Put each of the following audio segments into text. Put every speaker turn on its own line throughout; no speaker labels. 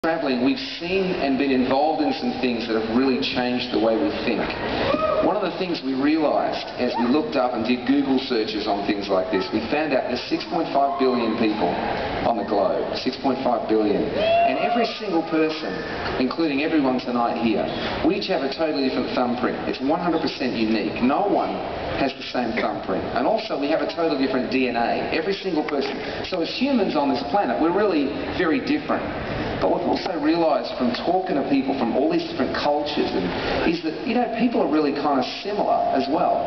Traveling, we've seen and been involved in some things that have really changed the way we think. One of the things we realised as we looked up and did Google searches on things like this, we found out there's 6.5 billion people on the globe, 6.5 billion. And every single person, including everyone tonight here, we each have a totally different thumbprint. It's 100% unique. No one has the same thumbprint. And also we have a totally different DNA, every single person. So as humans on this planet, we're really very different. But we've also realised from talking to people from all these different cultures is that, you know, people are really kind of similar as well.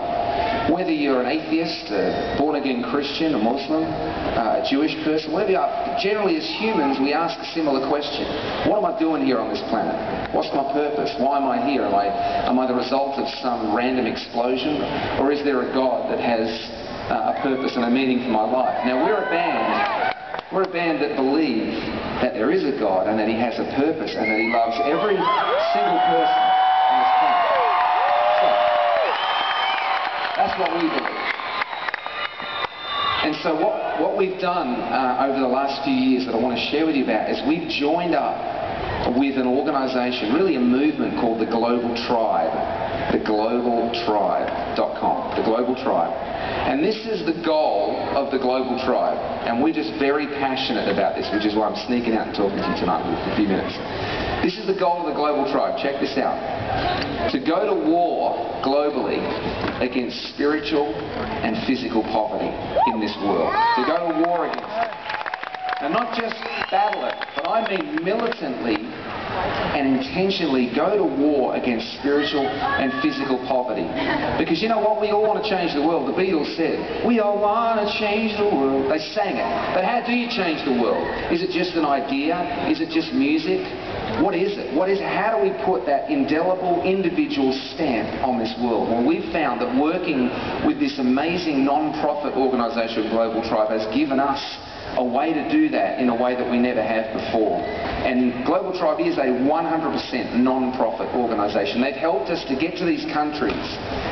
Whether you're an atheist, a born-again Christian, a Muslim, a Jewish person, whatever you are, generally as humans we ask a similar question. What am I doing here on this planet? What's my purpose? Why am I here? Am I the result of some random explosion? Or is there a God that has a purpose and a meaning for my life? Now we're a band that believe that there is a God and that He has a purpose and that He loves every single person on this planet. So, that's what we believe. And so what we've done over the last few years that I want to share with you about is we've joined up with an organisation, really a movement called the Global Tribe. TheGlobalTribe.com. The Global Tribe. And this is the goal of the Global Tribe. And we're just very passionate about this, which is why I'm sneaking out and talking to you tonight for a few minutes. This is the goal of the Global Tribe. Check this out. To go to war globally against spiritual and physical poverty in this world. To go to war against it. And not just battle it, but I mean militantly and intentionally go to war against spiritual and physical poverty. Because you know what? We all want to change the world. The Beatles said, we all want to change the world. They sang it. But how do you change the world? Is it just an idea? Is it just music? What is it? How do we put that indelible individual stamp on this world? Well, we've found that working with this amazing non-profit organisation, Global Tribe, has given us a way to do that in a way that we never have before. And Global Tribe is a 100% non-profit organisation. They've helped us to get to these countries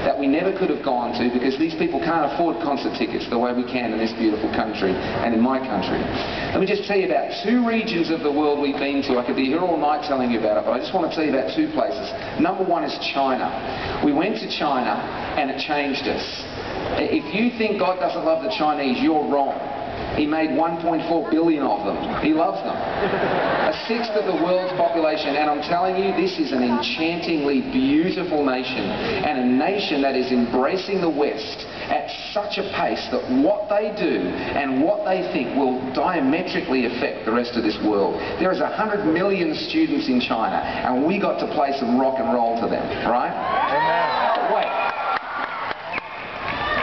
that we never could have gone to because these people can't afford concert tickets the way we can in this beautiful country and in my country. Let me just tell you about two regions of the world we've been to. I could be here all night telling you about it, but I just want to tell you about two places. Number one is China. We went to China and it changed us. If you think God doesn't love the Chinese, you're wrong. He made 1.4 billion of them. He loves them. A sixth of the world's population, and I'm telling you, this is an enchantingly beautiful nation, and a nation that is embracing the West at such a pace that what they do and what they think will diametrically affect the rest of this world. There is 100 million students in China, and we got to play some rock and roll to them, right? But wait.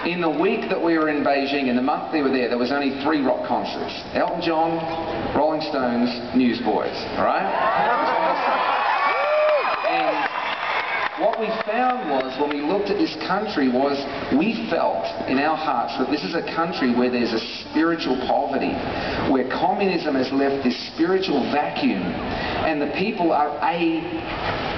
In the week that we were in Beijing, in the month we were there was only 3 rock concerts. Elton John, Rolling Stones, Newsboys, alright? And what we found was, when we looked at this country, was we felt in our hearts that this is a country where there's a spiritual poverty, where communism has left this spiritual vacuum, and the people are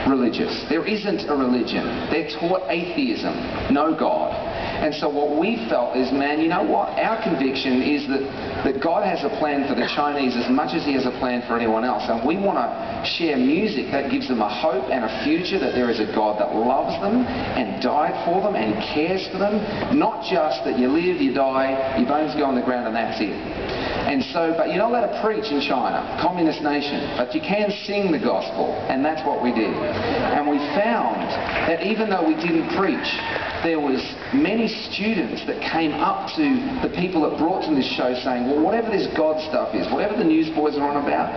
religious. There isn't a religion. They're taught atheism, no God. And so what we felt is, man, you know what? Our conviction is that God has a plan for the Chinese as much as He has a plan for anyone else. And we want to share music that gives them a hope and a future, that there is a God that loves them and died for them and cares for them. Not just that you live, you die, your bones go on the ground and that's it. And so, but you're not allowed to preach in China, communist nation, but you can sing the gospel, and that's what we did. And we found that even though we didn't preach, there was many students that came up to the people that brought them this show saying, well, whatever this God stuff is, whatever the Newsboys are on about,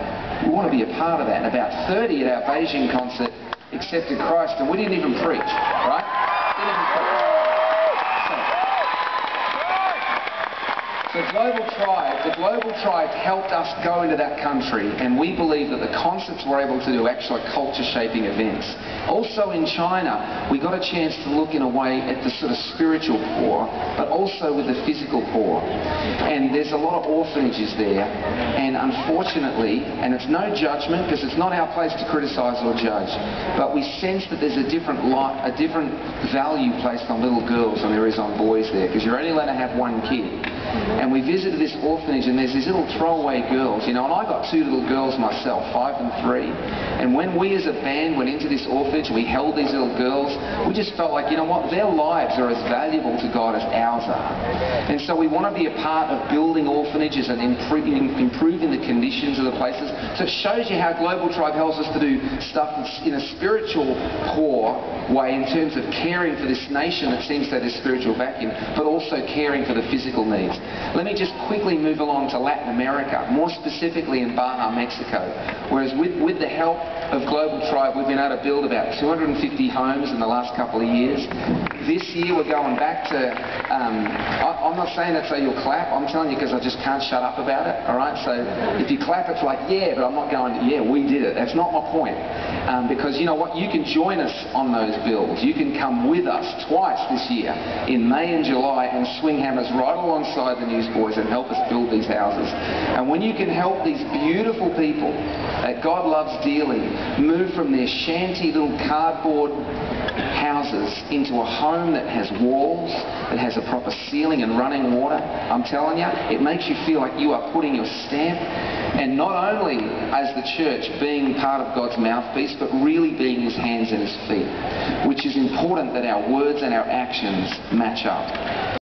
we want to be a part of that. And about 30 at our Beijing concert accepted Christ, and we didn't even preach, right? Didn't even preach. The Global Tribe helped us go into that country, and we believe that the concerts we're able to do actually are culture-shaping events. Also in China, we got a chance to look in a way at the sort of spiritual poor, but also with the physical poor. And there's a lot of orphanages there, and unfortunately, and it's no judgment because it's not our place to criticise or judge, but we sense that there's a different value placed on little girls than there is on boys there, because you're only allowed to have one kid. And we visited this orphanage, and there's these little throwaway girls, and I got two little girls myself, 5 and 3. And when we as a band went into this orphanage, we held these little girls, we just felt like, their lives are as valuable to God as ours are. And so we want to be a part of building orphanages and improving the conditions of the places. So it shows you how Global Tribe helps us to do stuff in a spiritual core way in terms of caring for this nation that seems to have this spiritual vacuum, but also caring for the physical needs. Let me just quickly move along to Latin America, more specifically in Baja, Mexico. Whereas with the help of Global Tribe, we've been able to build about 250 homes in the last couple of years. This year we're going back to, I'm not saying that so you'll clap, I'm telling you because I just can't shut up about it, alright? So if you clap it's like, yeah, but I'm not going, yeah, we did it. That's not my point. Because you know what, you can join us on those builds. You can come with us twice this year, in May and July, and swing hammers right alongside the Newsboys and help us build these houses. And when you can help these beautiful people that God loves dearly move from their shanty little cardboard houses into a home that has walls, that has a proper ceiling and running water, I'm telling you, it makes you feel like you are putting your stamp, and not only as the church being part of God's mouthpiece, but really being His hands and His feet, which is important that our words and our actions match up.